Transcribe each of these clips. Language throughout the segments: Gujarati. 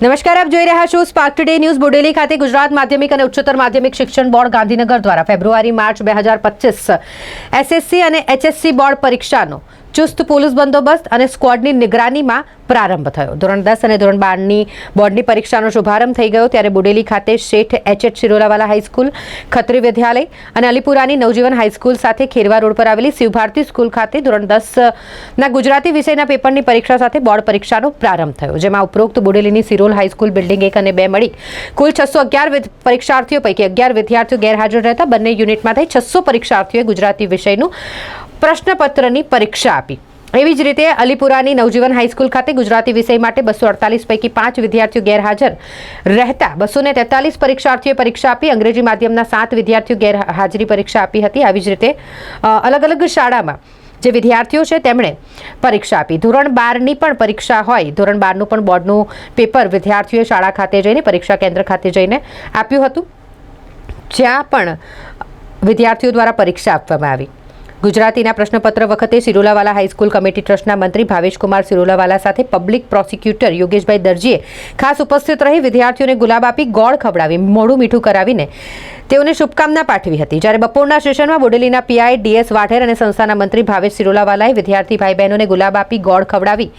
નમસ્કાર, આપ જોઈ રહ્યા છો સ્પાર્ક ટુડે ન્યૂઝ. બોડેલી ખાતે ગુજરાત માધ્યમિક અને ઉચ્ચતર માધ્યમિક શિક્ષણ બોર્ડ ગાંધીનગર દ્વારા ફેબ્રુઆરી-માર્ચ 2025 એસએસસી અને એચએસસી બોર્ડ પરીક્ષાનો ચુસ્ત પોલીસ બંદોબસ્ત અને સ્ક્વોડની નિગરાનીમાં પ્રારંભ થયો. ધોરણ 10 અને ધોરણ 12ની બોર્ડની પરીક્ષાનો શુભારંભ થઈ ગયો ત્યારે બોડેલી ખાતે શેઠ એચ.એચ. સિરોલાવાલા હાઈસ્કૂલ, ખત્રી વિદ્યાલય અને અલીપુરાની નવજીવન હાઈસ્કૂલ સાથે ખેરવા રોડ પર આવેલી શિવભારતી સ્કૂલ ખાતે ધોરણ 10ના ગુજરાતી વિષયના પેપરની પરીક્ષા સાથે બોર્ડ પરીક્ષાનો પ્રારંભ થયો, જેમાં ઉપરોક્ત બોડેલીની સિરોલ હાઈસ્કૂલ બિલ્ડિંગ 1 અને 2 મળી કુલ 611 પરીક્ષાર્થીઓ પૈકી 11 વિદ્યાર્થીઓ ગેરહાજર રહેતા બંને યુનિટમાંથી 600 પરીક્ષાર્થીઓએ ગુજરાતી વિષયનું પ્રશ્નપત્રની પરીક્ષા આપી. એવી જ રીતે અલીપુરાની નવજીવન હાઈસ્કૂલ ખાતે ગુજરાતી વિષય માટે 248 પૈકી 5 વિદ્યાર્થીઓ ગેરહાજર રહેતા 243 પરીક્ષાર્થીઓએ પરીક્ષા આપી. અંગ્રેજી માધ્યમના 7 વિદ્યાર્થીઓ ગેરહાજરી પરીક્ષા આપી હતી. આવી જ રીતે અલગ અલગ શાળામાં જે વિદ્યાર્થીઓ છે તેમણે પરીક્ષા આપી. ધોરણ 12ની પણ પરીક્ષા હોય, ધોરણ 12નું પણ બોર્ડનું પેપર વિદ્યાર્થીઓએ શાળા ખાતે જઈને પરીક્ષા કેન્દ્ર ખાતે જઈને આપ્યું હતું, જ્યાં પણ વિદ્યાર્થીઓ દ્વારા પરીક્ષા આપવામાં આવી. ગુજરાતીના પ્રશ્નપત્ર વખતે સિરોલાવાલા હાઈસ્કૂલ કમિટી ટ્રસ્ટના મંત્રી ભાવેશકુમાર સિરોલાવાલા સાથે પબ્લિક પ્રોસિક્યુટર યોગેશભાઈ દરજીએ ખાસ ઉપસ્થિત રહી વિદ્યાર્થીઓને ગુલાબ આપી, ગોળ ખવડાવી, મોઢું મીઠું કરાવીને તેઓને શુભકામના પાઠવી હતી. જ્યારે બપોરના સેશનમાં બોડેલીના પીઆઈ ડીએસ વાઢેર અને સંસ્થાના મંત્રી ભાવેશ સિરોલાવાલાએ વિદ્યાર્થી ભાઈ બહેનોને ગુલાબ આપી, ગોળ ખવડાવી,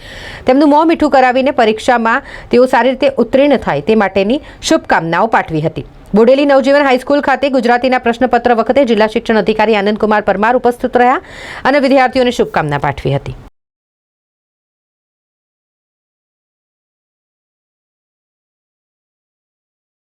તેમનું મોં મીઠું કરાવીને પરીક્ષામાં તેઓ સારી રીતે ઉત્તીર્ણ થાય તે માટેની શુભકામનાઓ પાઠવી હતી. બોડેલી નવજીવન હાઈસ્કૂલ ખાતે ગુજરાતીના પ્રશ્નપત્ર વખતે જિલ્લા શિક્ષણ અધિકારી આનંદકુમાર પરમાર ઉપસ્થિત રહ્યા અને વિદ્યાર્થીઓને શુભકામના પાઠવી હતી.